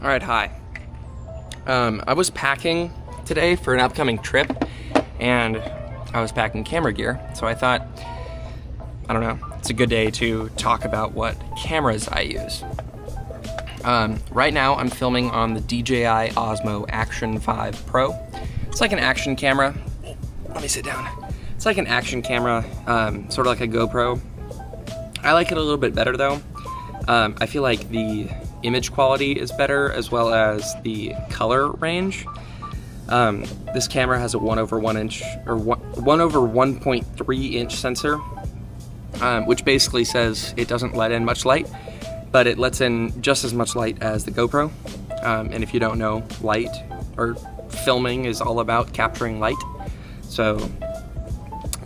All right, hi. I was packing today for an upcoming trip, and I was packing camera gear, so I thought, I don't know, it's a good day to talk about what cameras I use. Right now, I'm filming on the DJI Osmo Action 5 Pro. It's like an action camera. Let me sit down. It's like an action camera, sort of like a GoPro. I like it a little bit better though. I feel like the image quality is better, as well as the color range. This camera has a 1/1.3 inch sensor, which basically says it doesn't let in much light, but it lets in just as much light as the GoPro. And if you don't know, light or filming is all about capturing light, so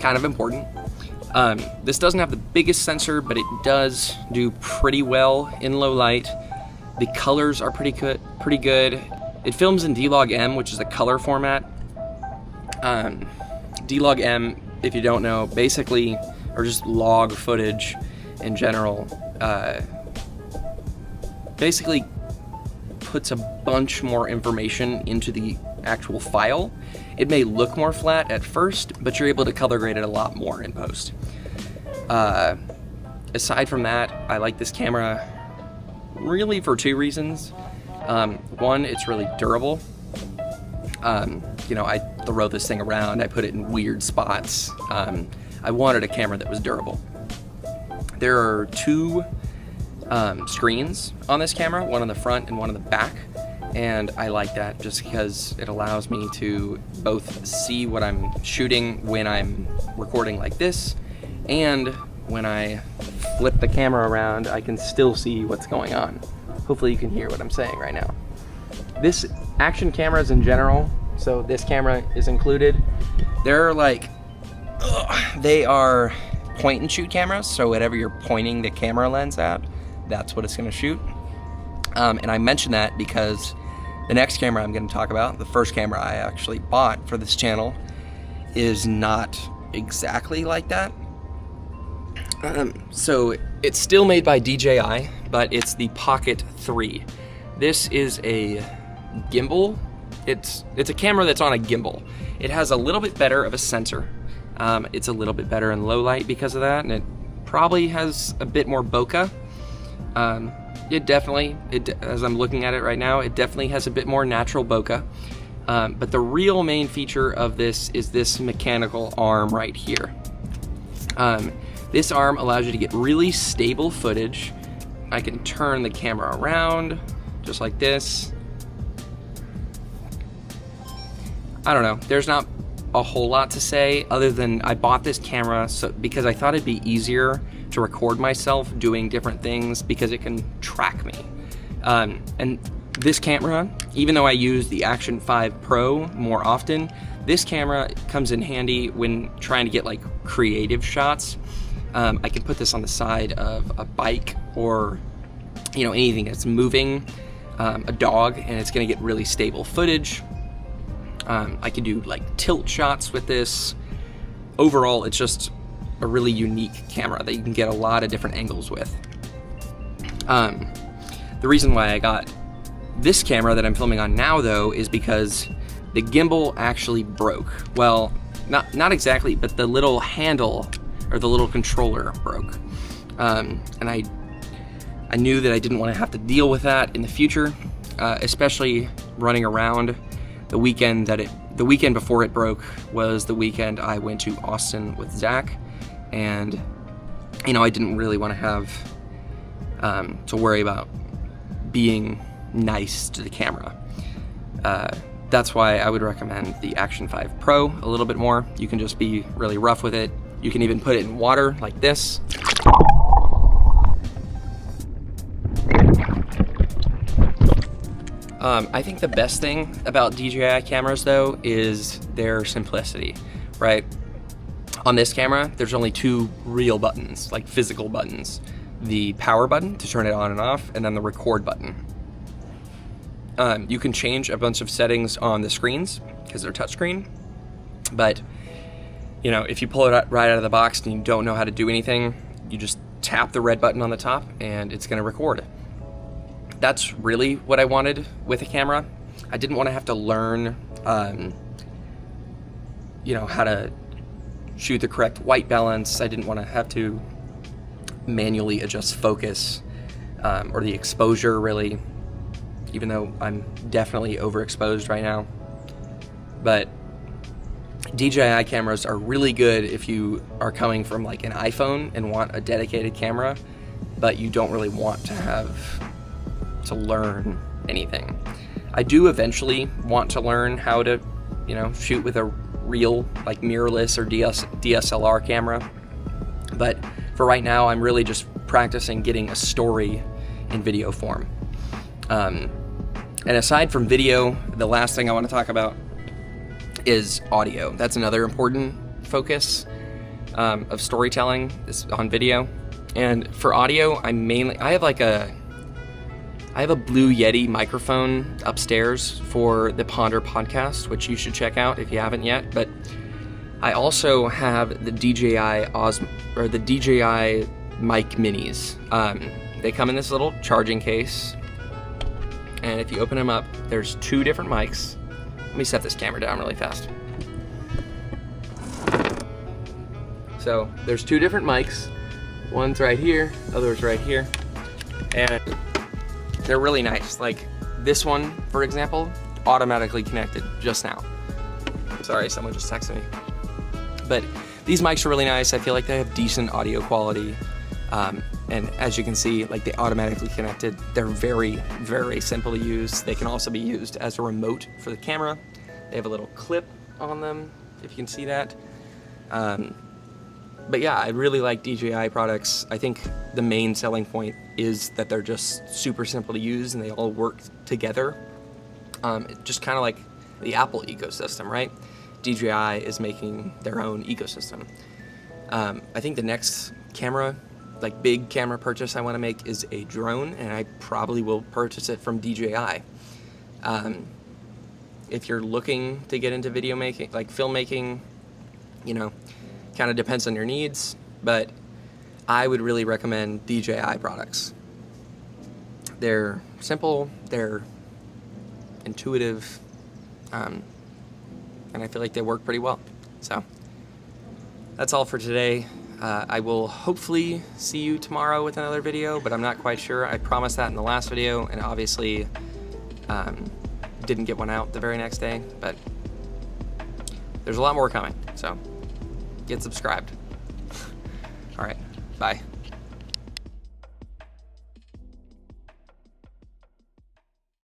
kind of important. This doesn't have the biggest sensor, but it does do pretty well in low light. The colors are pretty good. It films in D-Log-M, which is a color format. D-Log-M, if you don't know, basically, or just log footage in general, basically puts a bunch more information into the actual file. It may look more flat at first, but you're able to color grade it a lot more in post. Aside from that, I like this camera really for two reasons. One, it's really durable. I throw this thing around, I put it in weird spots. I wanted a camera that was durable. There are two screens on this camera, one on the front and one on the back, and I like that just because it allows me to both see what I'm shooting when I'm recording like this, and when I flip the camera around, I can still see what's going on. Hopefully you can hear what I'm saying right now. This action cameras in general, so this camera is included, they are point and shoot cameras, so whatever you're pointing the camera lens at, that's what it's gonna shoot. And I mention that because the next camera I'm gonna talk about, the first camera I actually bought for this channel, is not exactly like that. So it's still made by DJI, but it's the Pocket 3. This is a gimbal. It's a camera that's on a gimbal. It has a little bit better of a sensor. It's a little bit better in low light because of that, and it probably has a bit more bokeh. As I'm looking at it right now, it definitely has a bit more natural bokeh. But the real main feature of this is this mechanical arm right here. This arm allows you to get really stable footage. I can turn the camera around just like this. I don't know, there's not a whole lot to say other than I bought this camera because I thought it'd be easier to record myself doing different things because it can track me. And this camera, even though I use the Action 5 Pro more often, this camera comes in handy when trying to get like creative shots. I can put this on the side of a bike or anything that's moving, a dog, and it's gonna get really stable footage. I can do like tilt shots with this. Overall, it's just a really unique camera that you can get a lot of different angles with. The reason why I got this camera that I'm filming on now though is because the gimbal actually broke. Well, not exactly, but the little handle or the little controller broke. And I knew that I didn't want to have to deal with that in the future, especially running around. The weekend before it broke was the weekend I went to Austin with Zach, and I didn't really want to have to worry about being nice to the camera. That's why I would recommend the Action 5 Pro a little bit more. You can just be really rough with it. You can even put it in water like this. I think the best thing about DJI cameras though is their simplicity, right? On this camera, there's only two real buttons, like physical buttons. The power button to turn it on and off, and then the record button. You can change a bunch of settings on the screens because they're touchscreen, but if you pull it right out of the box and you don't know how to do anything, you just tap the red button on the top and it's going to record. that's really what I wanted with a camera. I didn't want to have to learn, you know, how to shoot the correct white balance. I didn't want to have to manually adjust focus or the exposure, really, even though I'm definitely overexposed right now. But DJI cameras are really good if you are coming from like an iPhone and want a dedicated camera, but you don't really want to have to learn anything. I do eventually want to learn how to, you know, shoot with a real like mirrorless or DSLR camera, but for right now I'm really just practicing getting a story in video form. And aside from video, the last thing I want to talk about is audio. That's another important focus of storytelling is on video. And for audio, I have a Blue Yeti microphone upstairs for the Ponder podcast, which you should check out if you haven't yet. But I also have the DJI Osmo, or the DJI mic minis. They come in this little charging case, and if you open them up, there's 2 different mics. Let me set this camera down really fast. So there's 2 different mics. One's right here, other's right here, and they're really nice. Like this one, for example, automatically connected just now. Sorry, someone just texted me. But these mics are really nice. I feel like they have decent audio quality. And as you can see, like they automatically connected. They're very, very simple to use. They can also be used as a remote for the camera. They have a little clip on them, if you can see that. But yeah, I really like DJI products. I think the main selling point is that they're just super simple to use and they all work together. Just kind of like the Apple ecosystem, right? DJI is making their own ecosystem. I think the next camera, like big camera purchase I want to make is a drone, and I probably will purchase it from DJI. If you're looking to get into video making, like filmmaking, you know, kind of depends on your needs, but I would really recommend DJI products. They're simple, they're intuitive, and I feel like they work pretty well. So that's all for today. I will hopefully see you tomorrow with another video, but I'm not quite sure. I promised that in the last video, and obviously didn't get one out the very next day, but there's a lot more coming, so get subscribed. All right, bye.